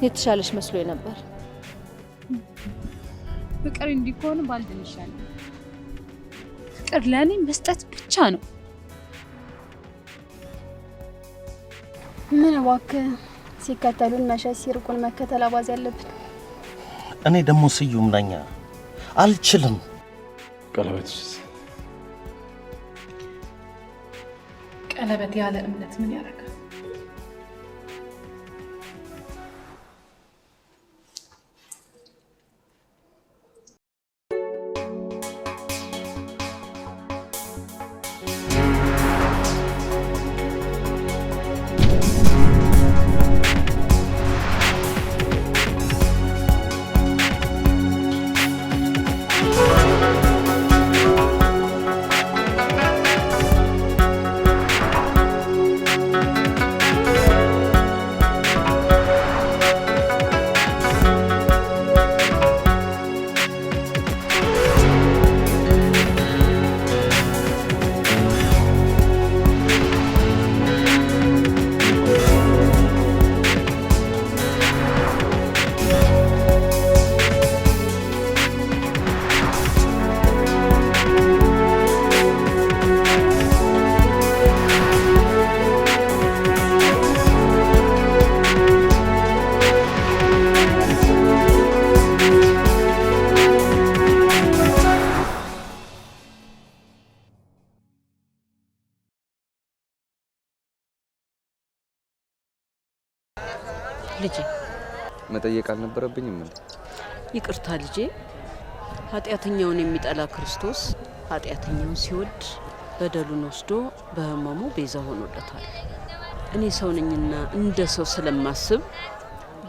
የተሻለሽ መስሎኝ ነበር። ፍቅር እንዲኮን ባልደንሻል። ፍቅር ለኔ መስጠት ብቻ ነው። ምን እባክህ ሲከተሉን መሸሽ ሲርቁን መከተል አባዝ ያለብን። እኔ ደግሞ ስዩም ነኝ አልችልም። ቀለበት ያለ እምነት ምን ያደርጋል? ልጄ መጠየቅ አልነበረብኝም እንዴ? ይቅርታ ልጄ። ኃጢአተኛውን የሚጠላ ክርስቶስ ኃጢአተኛውን ሲወድ በደሉን ወስዶ በህመሙ ቤዛ ሆኖለታል። እኔ ሰው ነኝና እንደ ሰው ስለማስብ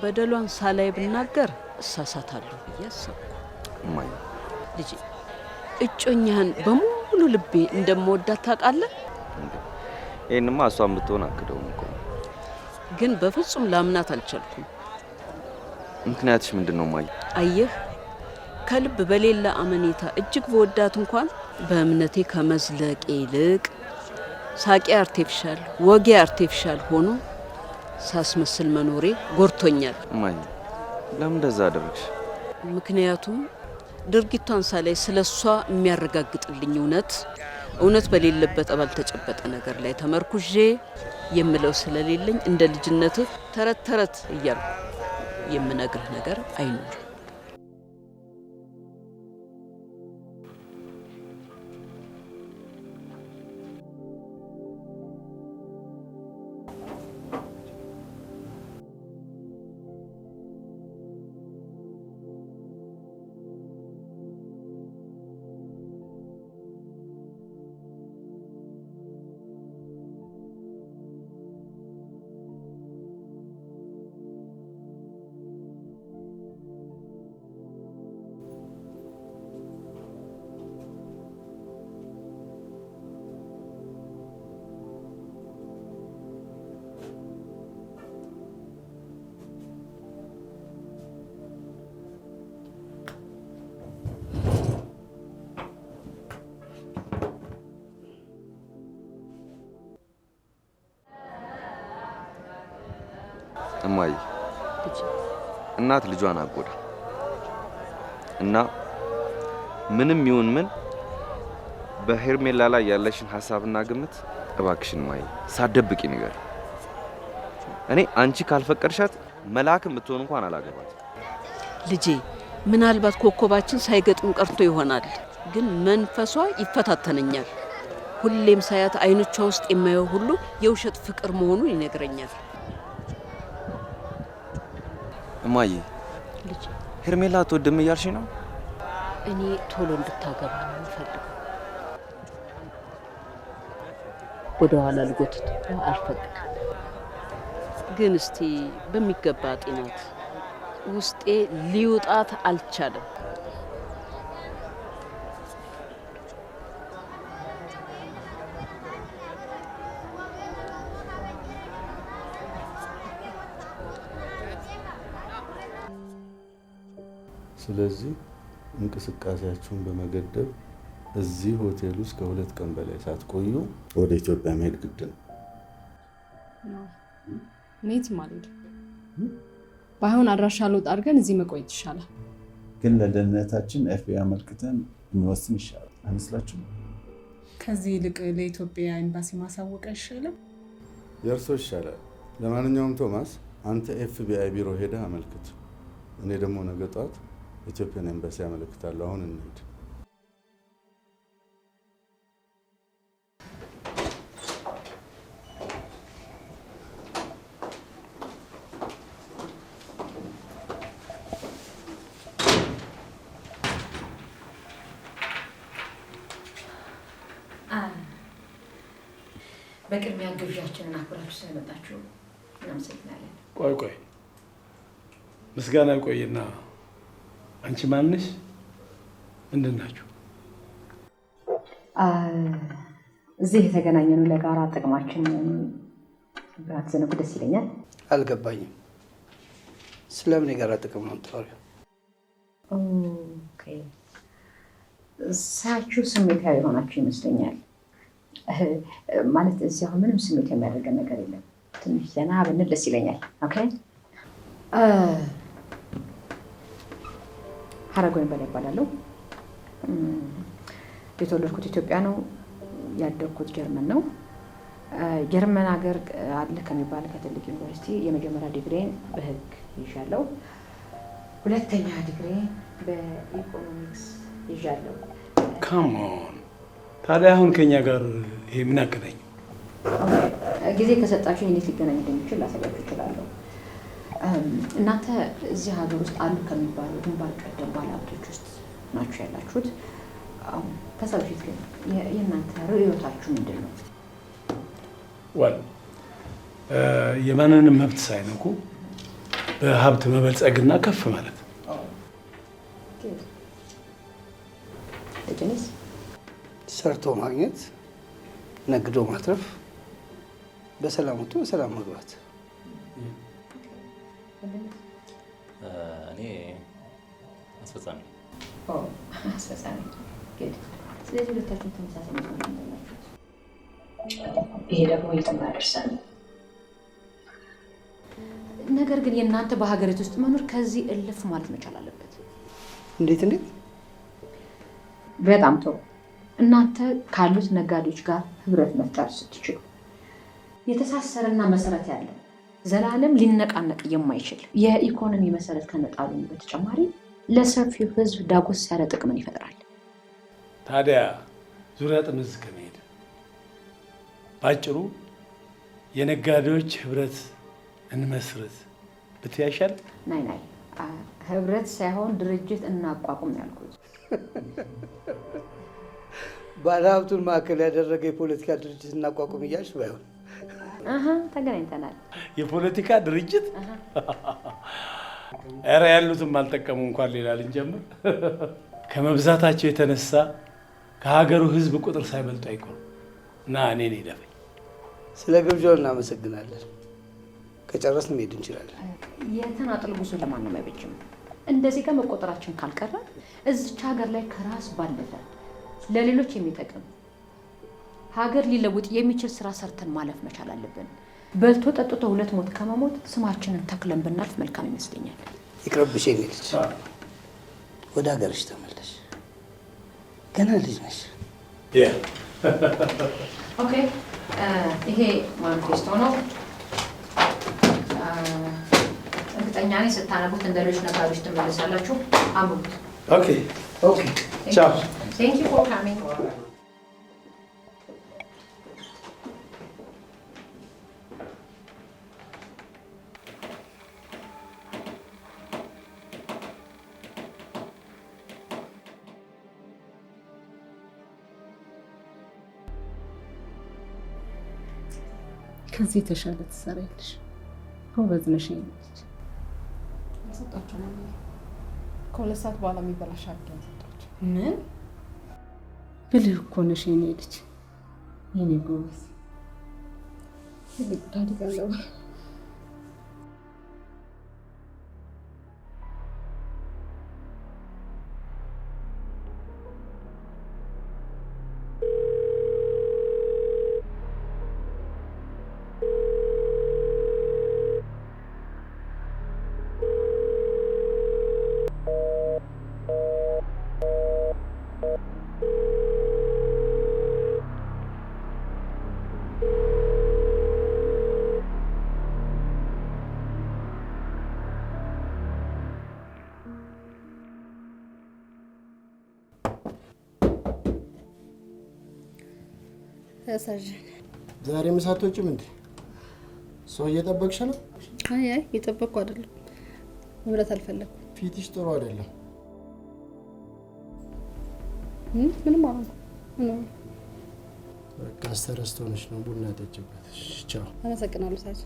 በደሏን ሳላይ ብናገር እሳሳታለሁ ብዬ አሰብኩ። እማዬ ልጄ እጮኛህን በሙሉ ልቤ እንደምወዳት ታውቃለህ። ይሄንማ እሷን ብትሆን አክደውም እኮ ግን በፍጹም ላምናት አልቻልኩም። ምክንያትሽ ምንድነው እማዬ? አየህ ከልብ በሌላ አመኔታ እጅግ በወዳት እንኳን በእምነቴ ከመዝለቄ ይልቅ ሳቄ አርቲፊሻል ወጌ አርቲፊሻል ሆኖ ሳስመስል መኖሬ ጎርቶኛል። እማዬ ለምን እንደዛ አደረግሽ? ምክንያቱም ድርጊቷን ሳላይ ስለሷ የሚያረጋግጥልኝ እውነት በሌለበት ባልተጨበጠ ነገር ላይ ተመርኩዤ የምለው ስለሌለኝ እንደ ልጅነትህ ተረት ተረት እያልኩ የምነግርህ ነገር አይኖርም። እማዬ እናት ልጇን አጎዳ እና ምንም ይሁን ምን በሄርሜላ ላይ ያለሽን ሐሳብና ግምት እባክሽን እማዬ ሳትደብቂ ንገሪ። እኔ አንቺ ካልፈቀድሻት መልአክም ብትሆን እንኳን አላገባት። ልጄ ምናልባት ኮከባችን ሳይገጥም ቀርቶ ይሆናል፣ ግን መንፈሷ ይፈታተነኛል። ሁሌም ሳያት አይኖቿ ውስጥ የማየው ሁሉ የውሸት ፍቅር መሆኑን ይነግረኛል። እማዬ ልጄ ሄርሜላ አትወድም እያልሽ ነው? እኔ ቶሎ እንድታገባ ነው የምፈልገው። ወደ ኋላ ልጎትት አልፈልግም። ግን እስቲ በሚገባ ጤናት ውስጤ ሊውጣት አልቻለም። ስለዚህ እንቅስቃሴያችሁን በመገደብ እዚህ ሆቴል ውስጥ ከ2 ቀን በላይ ሳትቆዩ ወደ ኢትዮጵያ መሄድ ግድ ነው። ኔት ማለት ባይሆን አድራሻ ለውጥ አድርገን እዚህ መቆየት ይሻላል። ግን ለደህንነታችን ኤፍቢአይ አመልክተን እንወስን ይሻላል አይመስላችሁም? ከዚህ ይልቅ ለኢትዮጵያ ኤምባሲ ማሳወቅ አይሻልም? የእርሶ ይሻላል። ለማንኛውም ቶማስ አንተ ኤፍቢአይ ቢሮ ሄደህ አመልክት። እኔ ደግሞ ነገ ጠዋት ኢትዮጵያን ኤምባሲ አመልክታለሁ። አሁን እንሂድ። በቅድሚያ ግብዣችንን አክብራችሁ ስለመጣችሁ እናመሰግናለን። ቆይ ምስጋና ቆይና፣ አንቺ ማንሽ? ምንድን ናችሁ? እዚህ የተገናኘነው ለጋራ ጥቅማችን ብትዘነጉ ደስ ይለኛል። አልገባኝም። ስለምን የጋራ ጥቅም ነው የምታወሪው? ኦኬ፣ ሳያችሁ ስሜታዊ የሆናችሁ ይመስለኛል። ማለት እዚህ አሁን ምንም ስሜት የሚያደርገን ነገር የለም። ትንሽ ዘና ብንል ደስ ይለኛል። ኦኬ። ሀረጎይን በላይ እባላለሁ። የተወለድኩት ኢትዮጵያ ነው። ያደግኩት ጀርመን ነው። ጀርመን ሀገር አለ ከሚባል ከትልቅ ዩኒቨርሲቲ የመጀመሪያ ዲግሪን በሕግ ይዣለሁ። ሁለተኛ ዲግሪ በኢኮኖሚክስ ይዣለሁ። ካሞን ታዲያ አሁን ከኛ ጋር ይሄ ምን አገናኝ? ጊዜ ከሰጣችሁ እንዴት ሊገናኝ እንደሚችል ላሳያችሁ እችላለሁ። እናንተ እዚህ ሀገር ውስጥ አሉ ከሚባሉ ግንባር ቀደም ባለሀብቶች ውስጥ ናችሁ ያላችሁት። ከዛ በፊት ግን የእናንተ ርዕዮታችሁ ምንድን ነው? የማንንም መብት ሳይነኩ በሀብት መበልጸግና ከፍ ማለት። ደጀኔስ? ሰርቶ ማግኘት፣ ነግዶ ማትረፍ፣ በሰላም ወጥቶ በሰላም መግባት። እኔ አስፈጻሚ። አስፈጻሚ። ስለዚህ ሁለታችሁም ተመሳሳይ ነው ያላችሁት። ይሄ ደግሞ የትም አያደርሰንም። ነገር ግን የእናንተ በሀገሪቱ ውስጥ መኖር ከዚህ እልፍ ማለት መቻል አለበት። እንዴት? በጣም ጥሩ። እናንተ ካሉት ነጋዴዎች ጋር ህብረት መፍጠር ስትችሉ የተሳሰረና መሰረት ያለው ዘላለም ሊነቃነቅ የማይችል የኢኮኖሚ መሰረት ከመጣሉ በተጨማሪ ለሰፊው ህዝብ ዳጎስ ያለ ጥቅምን ይፈጥራል። ታዲያ ዙሪያ ጥምዝ ከመሄድ ባጭሩ የነጋዴዎች ህብረት እንመስረት ብትያሻል። ናይ ህብረት ሳይሆን ድርጅት እናቋቁም ያልኩት። ባለሀብቱን ማዕከል ያደረገ የፖለቲካ ድርጅት እናቋቁም እያልሽ ባይሆን ተገናኝተናል። የፖለቲካ ድርጅት? ኧረ ያሉትም አልጠቀሙ እንኳን ሌላ ልንጀምር። ከመብዛታቸው የተነሳ ከሀገሩ ህዝብ ቁጥር ሳይበልጡ አይቆም እና እኔን ይደፈኝ። ስለ ግብዣው እናመሰግናለን። ከጨረስን መሄድ እንችላለን። የተናጠል ጉዞ ለማንም አይበጅም። እንደዚህ ጋር መቆጠራችን ካልቀረ እዚች ሀገር ላይ ከራስ ባለፈ ለሌሎች የሚጠቅም ሀገር ሊለውጥ የሚችል ስራ ሰርተን ማለፍ መቻል አለብን። በልቶ ጠጥቶ 2 ሞት ከመሞት ስማችንን ተክለን ብናልፍ መልካም ይመስለኛል። ይቅርብሽ የኔ ልጅ፣ ወደ ሀገርሽ ተመለሽ። ገና ልጅ ነሽ። ኦኬ፣ ይሄ ማኒፌስቶ ነው። እርግጠኛ ነኝ ስታነቡት እንደ ሌሎች ነጋዴዎች ትመለሳላችሁ። አንብቡት። ኦኬ ቻው። Thank you for coming. ከዚህ የተሻለ ትሰሪያለሽ። ጎበዝ ነሽ። ሰጣቸው ነው ከ2 ሰዓት በኋላ የሚበላሽ አድርገን ሰጣቸው። ምን ብልህ እኮ ነሽ የኔ ልጅ፣ የኔ ጎበዝ። ታድጋለሁ። ያሳዝን። ዛሬ ምሳ አትወጪም እንዴ? ሰው እየጠበቅሽ ነው? አይ እየጠበቅኩ አይደለም። መብላት አልፈለኩም። ፊትሽ ጥሩ አይደለም። ምንም አላልኩም። ምንም በቃ አስተረስቶነሽ ነው። ቡና ጠጪበት። ቻው። አመሰግናለሁ ሳጅ።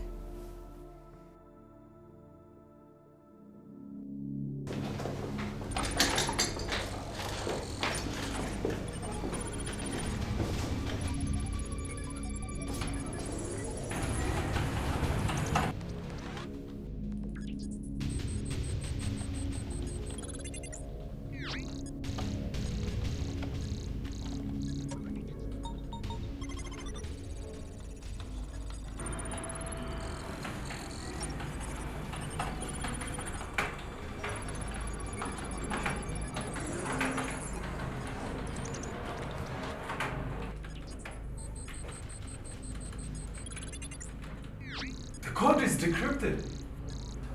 The code is decrypted.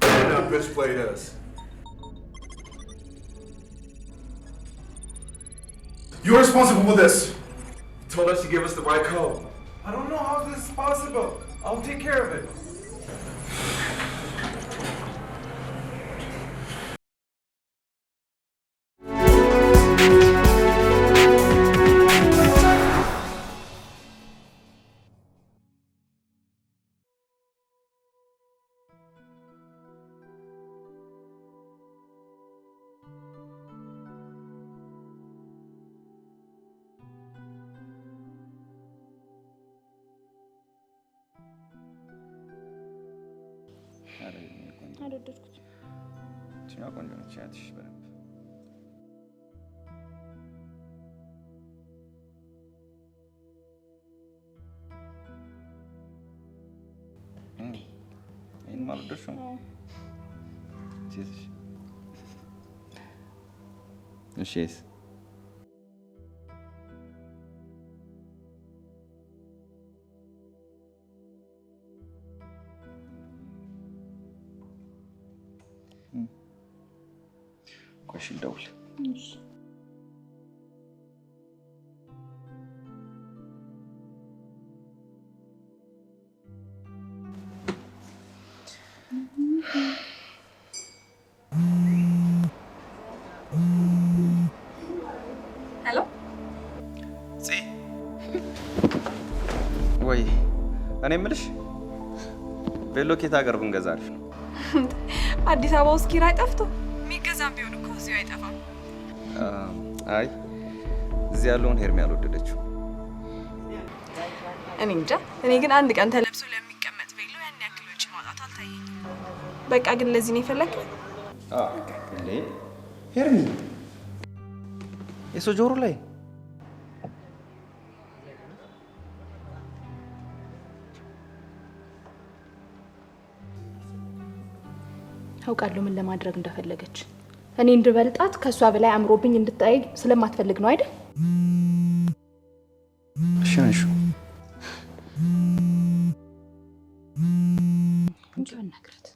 And that bitch played us. You're responsible for this. You told us to give us the right code. I don't know how this is possible. I'll take care of it. አልወደድኩት። እቺማ ቆንጆ ነች። ያትሽ በደንብ ይህን አልወደድሽውም? ሴትሽ እሺስ ቆይ ልደውል። ሄሎ ወይ እኔ የምልሽ ቬሎ ኬት ሀገር ብንገዛ አሪፍ ነው? አዲስ አበባ ውስጥ ኪራይ ጠፍቶ የሚገዛም ቢሆን እኮ እዚሁ አይጠፋም። አይ እዚህ ያለውን ሄርሜ አልወደደችው። እኔ እንጃ። እኔ ግን አንድ ቀን ተለብሶ ለሚቀመጥ ቬሎ ያን ያክል ወጪ ማውጣት አልታየኝም። በቃ ግን ለዚህ ነው የፈለግከው? እንዴ ሄርሜ የሰው ጆሮ ላይ አውቃለሁ ምን ለማድረግ እንደፈለገች። እኔ እንድበልጣት ከሷ በላይ አምሮብኝ እንድታይ ስለማትፈልግ ነው አይደል? እሺ ነሽ። እንዴት ነግረት?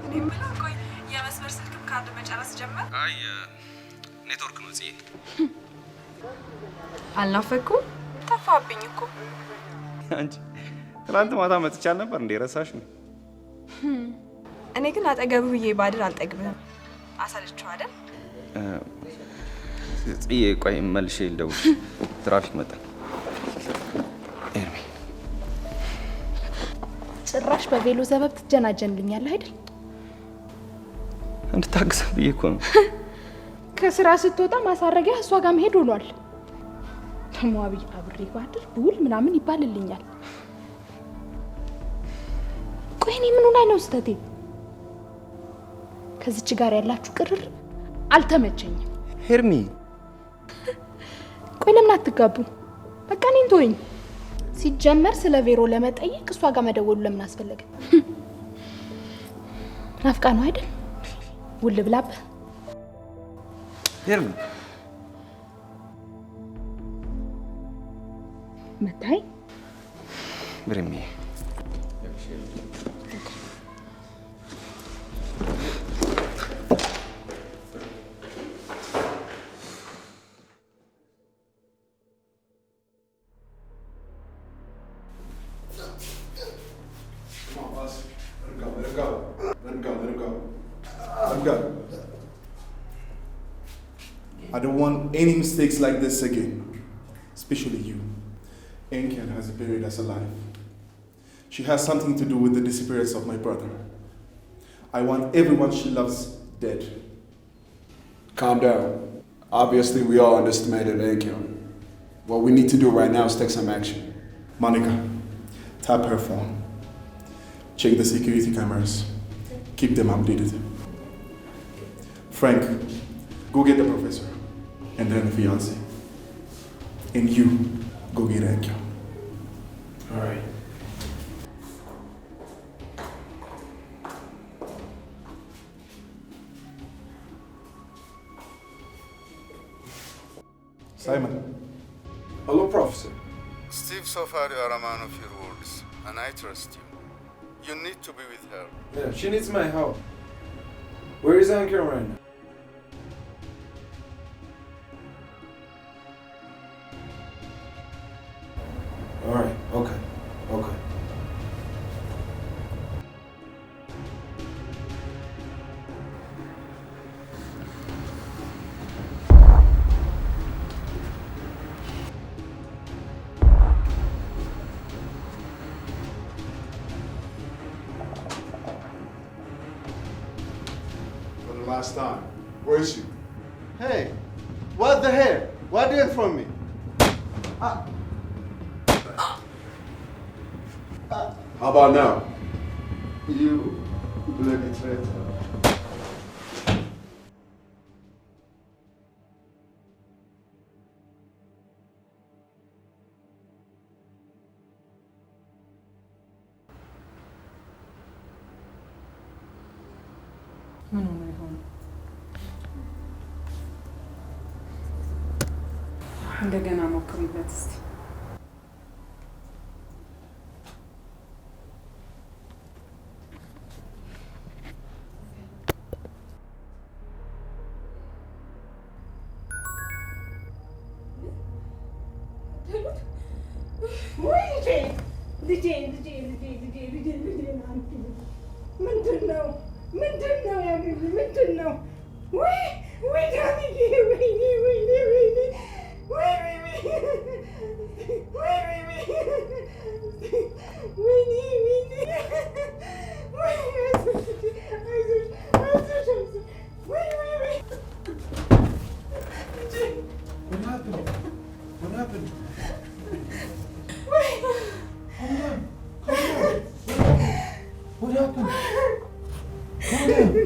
እኔ ብላ ቆይ የመስመር ስልክም ካርድ መጨረስ ጀመር? አይ ኔትወርክ ነው ጽዬ። አልናፈኩም? ጠፋብኝ እኮ። አንቺ ትናንት ማታ መጥቻል ነበር እንዴ? ረሳሽ ነው? እኔ ግን አጠገብህ ብዬ ባድር አልጠግብህም። አሳልቼው አይደል? ጽዬ ቆይ መልሼ ልደውል። ትራፊክ መጣ። ኤርሚ ጭራሽ በቬሎ ሰበብ ትጀናጀንልኛለህ አይደል? እንድታግዘ ብዬ እኮ ነው። ከስራ ስትወጣ ማሳረጊያ እሷ ጋር መሄድ ሆኗል። ደግሞ አብሬ ባድር ብውል ምናምን ይባልልኛል። ቆይ እኔ ምን ሆና ነው ስህተቴ? ከዚች ጋር ያላችሁ ቅርር አልተመቸኝም። ሄርሚ ቆይ ለምን አትጋቡ? በቃ እኔን ተወኝ። ሲጀመር ስለ ቬሮ ለመጠየቅ እሷ ጋር መደወሉ ለምን አስፈለገ? ናፍቃ ነው አይደል? ውል ብላብህ ሄርሚ መታይ ብርሚ I don't want any mistakes like this again. Especially you. Enkian has buried us alive. She has something to do with the disappearance of my brother. I want everyone she loves dead. Calm down. Obviously, we all underestimated Enkian. What we need to do right now is take some action. Monica, tap her phone. Check the security cameras. Keep them updated. Frank, go get the professor. And then the fiancé. And you, go get Enkian. All right. Simon. Hello, Professor. Steve, so far you are a man of your words, and I trust you. You need to be with her. Yeah, she needs my help. Where is Enkian right now? All right, okay. For the last time. Where is she? Hey, what the hell? What do you want from me? How about now? You bloody traitor. ምን ሆነ ይሆን? እንደገና ሞክሪበት እስቲ።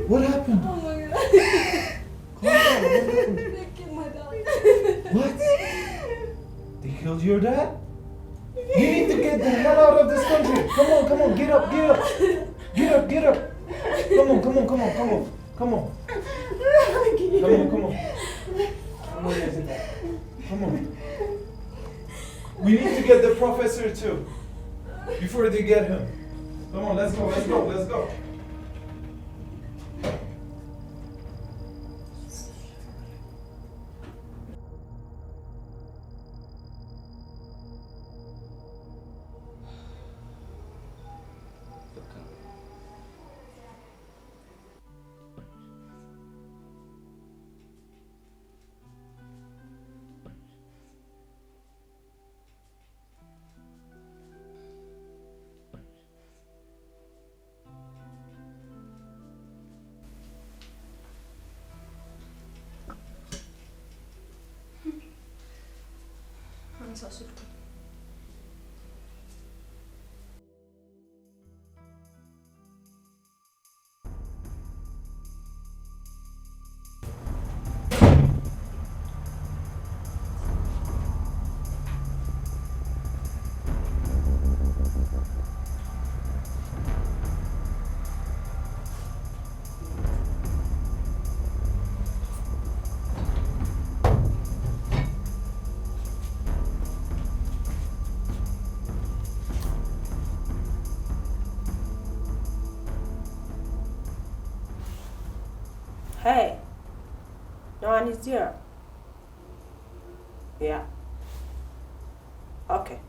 What happened? Oh my God. They killed my dad. What? They killed your dad? You need to get the hell out of this country. Come on, get up. Get up. Come on. Come on. We need to get the professor too. Before they get him. Come on, let's go. Hey, no one is here. Yeah. Okay.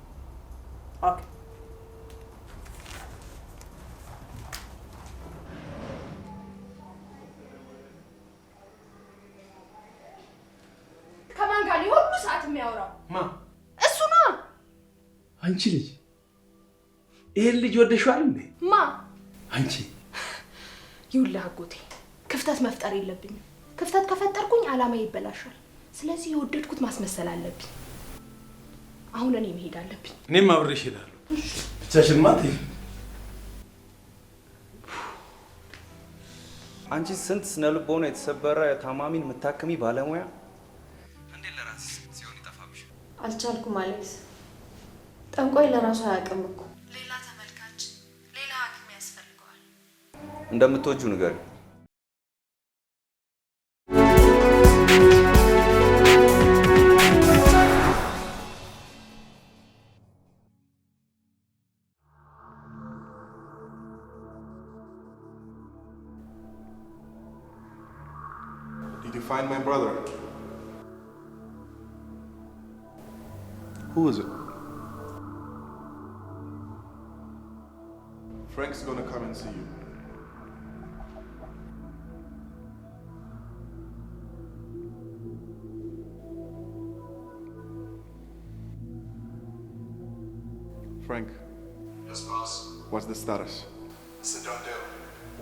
ጋር ሁሉ ሰዓት የሚያወራው? ማ? እሱ ነው። አንቺ ልጅ ይሄን ልጅ ወደሽዋል እንዴ? ማ? አንቺ። ይኸውልህ አጎቴ ክፍተት መፍጠር የለብኝም። ክፍተት ከፈጠርኩኝ አላማዬ ይበላሻል። ስለዚህ የወደድኩት ማስመሰል አለብኝ። አሁን እኔ መሄድ አለብኝ። እኔም አብሬሽ እሄዳለሁ። ብቻሽን ማት አንቺ ስንት ስነ ልቦና የተሰበረ ታማሚን የምታክሚ ባለሙያ እንዴት ለራስሽ ሲሆን ይጠፋብሽ? አልቻልኩም አሌክስ። ጠንቋይ ለራሱ አያውቅም እኮ። ሌላ ተመልካች፣ ሌላ ሐኪም ያስፈልገዋል። እንደምትወጂው ንገሪው። Did you find my brother? Who is it? Frank's gonna come and see you. Frank. Yes, boss. What's the status? It's a done deal.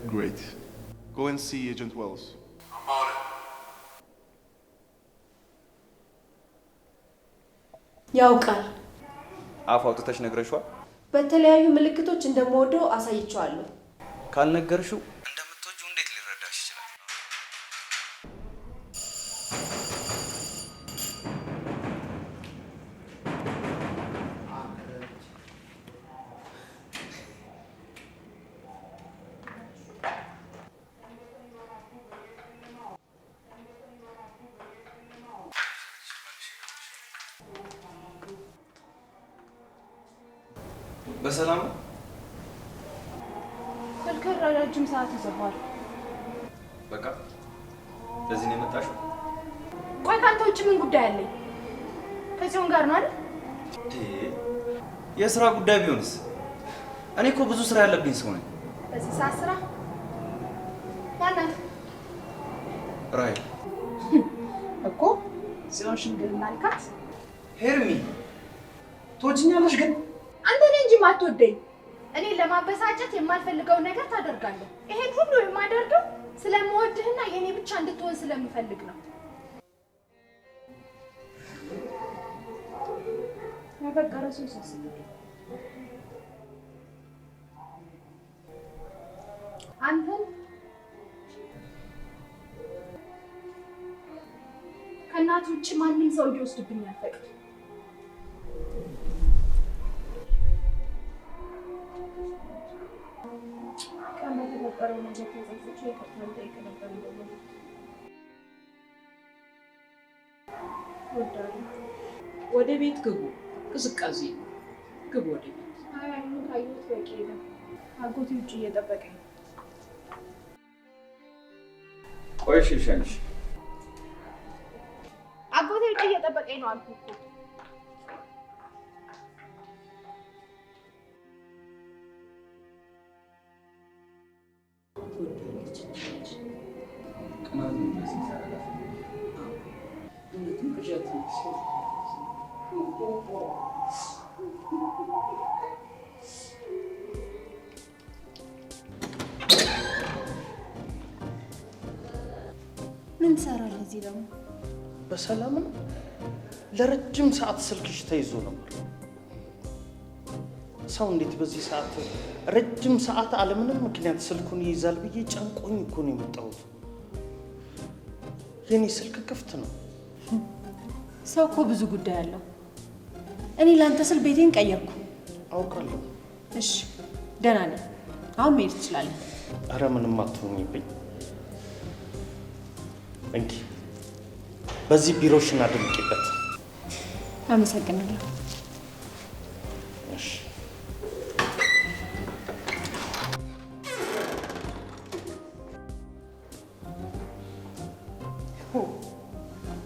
Great. Go and see Agent Wells. I'm on it. ያውቃል። አፍ አውጥተሽ ነግረሽዋል? በተለያዩ ምልክቶች እንደምወደው አሳይቼዋለሁ። ካልነገርሽው እንደምትወጂው እንዴት ሊረዳሽ ይችላል? በሰላም ስልክህ ረጅም ሰዓት ይዘዋል። በቃ ለዚህ ነው የመጣሽው? ቆይ ካንተ ውጭ ምን ጉዳይ አለኝ? ከጽዮን ጋር ነው አይደል? የስራ ጉዳይ ቢሆንስ? እኔ እኮ ብዙ ስራ ያለብኝ ሰው ነኝ። በዚህ ሰዓት ስራ ማናት? ራይል እኮ ጽዮን ሽምግልና ልካት። ሄርሚ ትወጂኛለሽ ግን አንተ ነህ እንጂ ማትወደኝ። እኔ ለማበሳጨት የማልፈልገው ነገር ታደርጋለህ። ይሄን ሁሉ የማደርገው ስለምወድህና የኔ ብቻ እንድትሆን ስለምፈልግ ነው። ያፈቀረ ሰው ሲያስብ አንተን ከእናት ውጭ ማንም ሰው እንዲወስድብኝ አልፈቅድም። በተፈጠረው ነገር ተጸጽቼ ይቅርታ ልጠይቅ ነበር። ወደ ቤት ግቡ። ቅዝቃዜ ግቡ ወደ ቤት። አይ አይኑ ካየሁት በቂ ነው። አጎቴ ውጭ እየጠበቀኝ ነው። ቆይ እሺ ልሸኝሽ። አጎቴ ውጭ እየጠበቀኝ ነው አልኩህ እኮ። ምን ትሰራለህ እዚህ ደግሞ? በሰላም ነው? ለረጅም ሰዓት ስልክሽ ተይዞ ነበር። ሰው እንዴት በዚህ ሰዓት ረጅም ሰዓት አለምንም ምክንያት ስልኩን ይይዛል ብዬ ጨንቆኝ እኮ ነው የመጣሁት። የኔ ስልክ ክፍት ነው። ሰው እኮ ብዙ ጉዳይ አለው። እኔ ላንተ ስል ቤቴን ቀየርኩ። አውቃለሁ። እሺ ደህና ነኝ። አሁን መሄድ ትችላለህ። አረ ምንም አትሆኝብኝ። እንኪ በዚህ ቢሮሽን አድምቂበት። አመሰግናለሁ። እሺ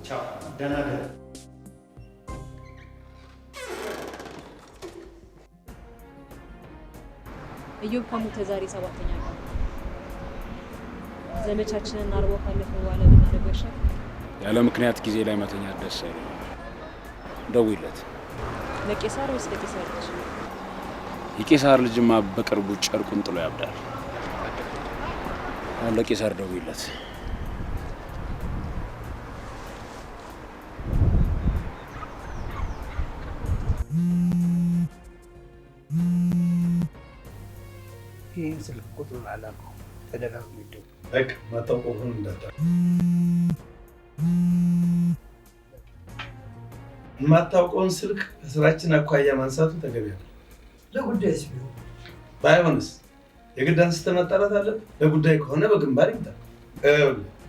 ቻው። ደህና ደህና። እዮብ ከሞተ ዛሬ 7ኛ ቀን። ዘመቻችንን አርቦ ካለፈ በኋላ ብናደርገው ይሻላል። ያለ ምክንያት ጊዜ ላይ መተኛት ደስ አይለኝም። ደውይለት። ለቄሳር ወይስ ለቄሳር ልጅ? የቄሳር ልጅማ በቅርቡ ጨርቁን ጥሎ ያብዳል። አሁን ለቄሳር ደውይለት። ይህን ስልክ ቁጥሩን አላውቀውም። ተደጋግሞ ይደውል። በቃ ማታውቀው ሆኖ እንዳታ የማታውቀውን ስልክ ከስራችን አኳያ ማንሳቱ ተገቢ ነው። ለጉዳይስ ቢሆን ባይሆንስ የግድ አንስተህ መጣላት አለብህ። ለጉዳይ ከሆነ በግንባር ይምጣ።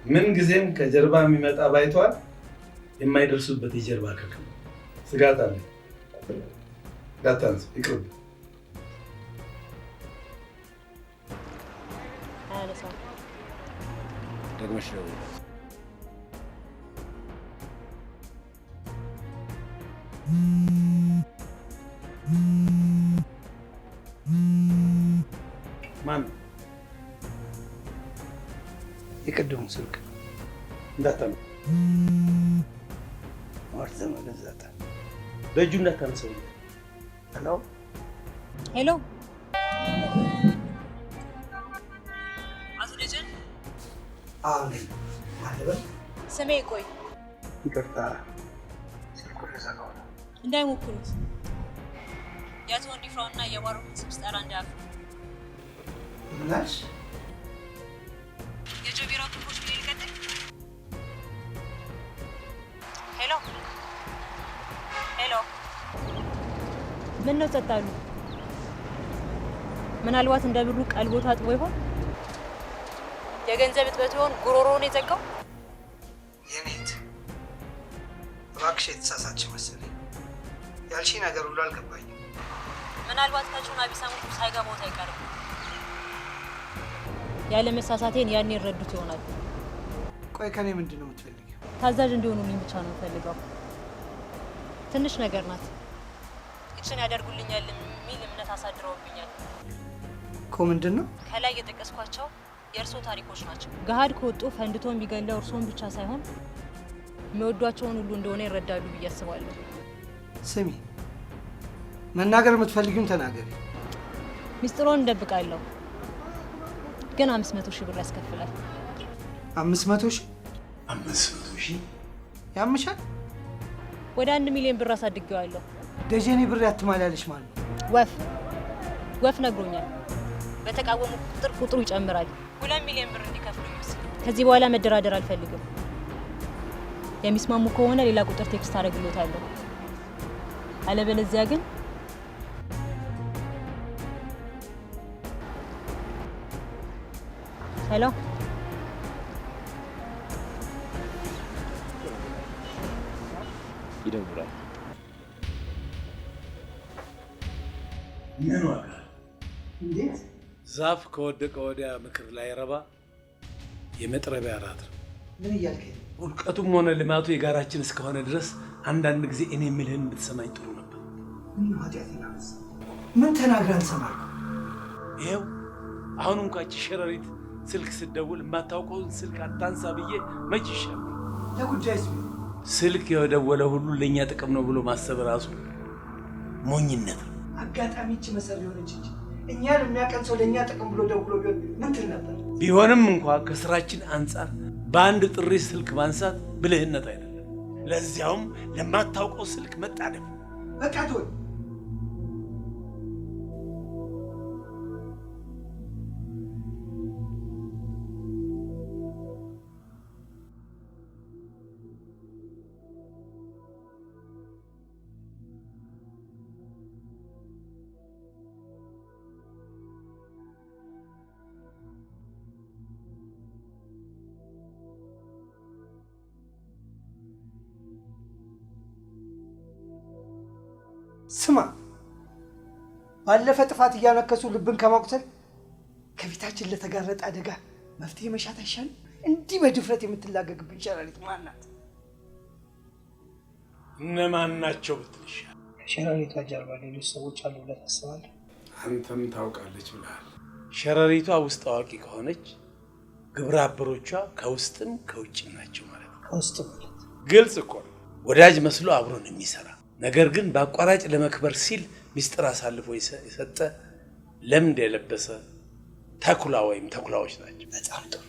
ምን ጊዜም ከጀርባ የሚመጣ ባይተዋል የማይደርሱበት የጀርባ ከክ ስጋት አለ። ዳታንስ ይቅርብ። ደግመሽ ደውይለት። ማን? የቀደሙ ስልክ እንዳታነ ማርዘ መገዛታ በእጁ እንዳታነሰው። ሄሎ ሄሎ፣ አቶ ደጀን? አዎ ነኝ። አለበል ስሜ ቆይ፣ ይቅርታ ስልኩ ተዘጋው ነው። እንዳይሞክሩት። የአቶ ወንዲፍራውና የባሮክን ስም ስጠራ እንዳያፍ። ምናሽ የጆቢራ ክፎች ምን ይልቀጥል? ሄሎ ሄሎ፣ ምን ነው ጸጣሉ? ምናልባት እንደ ብሩ ቀልቦ ታጥቦ ይሆን? የገንዘብ እጥበት ይሆን ጉሮሮውን የዘጋው? የኔት እባክሽ የተሳሳች መሰለኝ። ያልሺ ነገር ሁሉ አልገባኝም። ምናልባት ከቹና ቢሰሙት ሳይገባውት አይቀርም። ያለ መሳሳቴን ያኔ ይረዱት ይሆናል። ቆይ ከኔ ምንድን ነው የምትፈልጊው? ታዛዥ እንዲሆኑልኝ ብቻ ነው የምፈልገው። ትንሽ ነገር ናት። እችን ያደርጉልኛል የሚል እምነት አሳድረውብኛል። እኮ ምንድን ነው? ከላይ የጠቀስኳቸው የእርሶ ታሪኮች ናቸው። ገሃድ ከወጡ ፈንድቶ የሚገለው እርሶን ብቻ ሳይሆን የሚወዷቸውን ሁሉ እንደሆነ ይረዳሉ ብዬ አስባለሁ። ስሚ፣ መናገር የምትፈልጊውን ተናገሪ። ሚስጥሮን እንደብቃለሁ፣ ግን 500 ሺህ ብር ያስከፍላል። 500 ሺህ? 500 ሺህ ያምሻል? ወደ 1 ሚሊዮን ብር አሳድጌዋለሁ። ደጀኔ ብር ያትማላለሽ ማለት ነው? ወፍ ነግሮኛል። በተቃወሙ ቁጥር ቁጥሩ ይጨምራል። 2 ሚሊዮን ብር እንዲከፍሉ ይመስል። ከዚህ በኋላ መደራደር አልፈልግም። የሚስማሙ ከሆነ ሌላ ቁጥር ቴክስት አደርግሎታለሁ። አለበለዚያ ግን ሄሎ ይደውላል። ምን ዋጋ? እንዴት? ዛፍ ከወደቀ ወዲያ ምክር ላይ ረባ የመጥረቢያ ራት ነው። ምን እያልከኝ? ውድቀቱም ሆነ ልማቱ የጋራችን እስከሆነ ድረስ አንዳንድ ጊዜ እኔ የምልህን ብትሰማኝ ጥሩ ነበር። ምን ኃጢአት ናስ? ምን ተናግረን ሰማል? ይኸው አሁን እንኳን ሸረሪት ስልክ ስትደውል የማታውቀውን ስልክ አታንሳ ብዬ መች ይሻል? ለጉዳይስ ስልክ የደወለ ሁሉ ለእኛ ጥቅም ነው ብሎ ማሰብ ራሱ ሞኝነት ነው። አጋጣሚ እቺ መሰር የሆነች እንጂ እኛን የሚያቀን ሰው ለእኛ ጥቅም ብሎ ደውሎ ቢሆን ምን ትል ነበር? ቢሆንም እንኳ ከስራችን አንጻር በአንድ ጥሪ ስልክ ማንሳት ብልህነት አይደለም። ለዚያውም ለማታውቀው ስልክ መጣደፍ። በቃ ተወኝ። ስማ፣ ባለፈ ጥፋት እያነከሱ ልብን ከማቁሰል ከፊታችን ለተጋረጠ አደጋ መፍትሄ መሻት አይሻልም? እንዲህ በድፍረት የምትላገግብን ሸረሪት ማን ናት? እነማን ናቸው ብትል ይሻላል። ከሸረሪቷ ጀርባ ሌሎች ሰዎች አሉ ብለህ ታስባለህ? አንተም ታውቃለች ብለሃል። ሸረሪቷ ውስጥ አዋቂ ከሆነች ግብረ አበሮቿ ከውስጥም ከውጭም ናቸው ማለት ነው። ከውስጥ ማለት ግልጽ እኮ ነው። ወዳጅ መስሎ አብሮን የሚሰራ ነገር ግን በአቋራጭ ለመክበር ሲል ሚስጥር አሳልፎ የሰጠ ለምድ የለበሰ ተኩላ ወይም ተኩላዎች ናቸው። በጣም ጥሩ።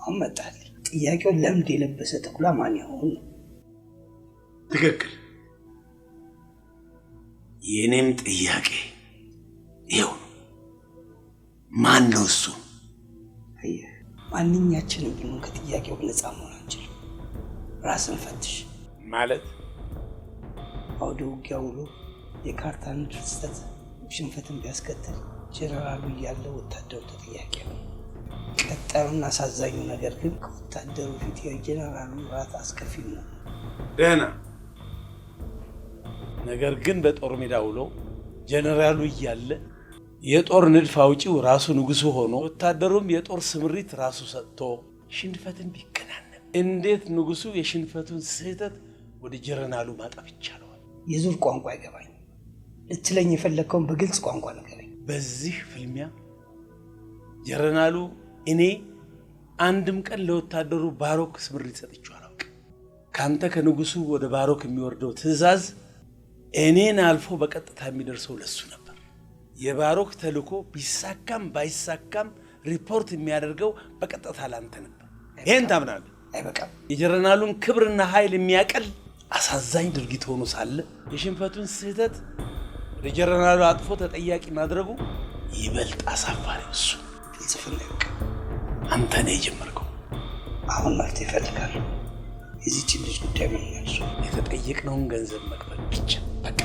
አሁን መጣል ጥያቄው ለምድ የለበሰ ተኩላ ማን ይሆን? ትክክል። የኔም ጥያቄ ይኸው ነው። ማን ነው እሱ? አየህ፣ ማንኛችንም ቢሆን ከጥያቄው ነፃ መሆን አንችልም። ራስን ፈትሽ ማለት አውደ ውጊያ ውሎ የካርታ ንድፍ ስህተት ሽንፈትን ቢያስከትል ጀነራሉ እያለ ወታደሩ ተጠያቂ ነው። ቀጣዩና አሳዛኙ ነገር ግን ከወታደሩ ፊት የጀነራሉ ራት አስከፊ ነው። ደህና ነገር ግን በጦር ሜዳ ውሎ ጀነራሉ እያለ የጦር ንድፍ አውጪው ራሱ ንጉሱ ሆኖ ወታደሩም የጦር ስምሪት ራሱ ሰጥቶ ሽንፈትን ቢከናነብ እንዴት ንጉሱ የሽንፈቱን ስህተት ወደ ጀነራሉ ማጣፍ ይቻላል? የዙር ቋንቋ አይገባኝ። ልትለኝ የፈለከውን በግልጽ ቋንቋ ንገረኝ። በዚህ ፍልሚያ ጀነራሉ እኔ አንድም ቀን ለወታደሩ ባሮክ ስምሪት ሰጥቼው አላውቅም። ካንተ ከንጉሱ ወደ ባሮክ የሚወርደው ትዕዛዝ እኔን አልፎ በቀጥታ የሚደርሰው ለሱ ነበር። የባሮክ ተልእኮ ቢሳካም ባይሳካም ሪፖርት የሚያደርገው በቀጥታ ላንተ ነበር። ይሄን ታምናለህ? አይበቃም? የጀነራሉን ክብርና ኃይል የሚያቀል አሳዛኝ ድርጊት ሆኖ ሳለ የሽንፈቱን ስህተት ወደ ጀነራሉ አጥፎ ተጠያቂ ማድረጉ ይበልጥ አሳፋሪ እሱ። ፍልስፍና ይበቃ። አንተ ነህ የጀመርከው። አሁን ማለት ይፈልጋሉ። የዚህችን ልጅ ጉዳይ ምን ያልሱ? የተጠየቅነውን ገንዘብ መክፈል ብቻ በቃ።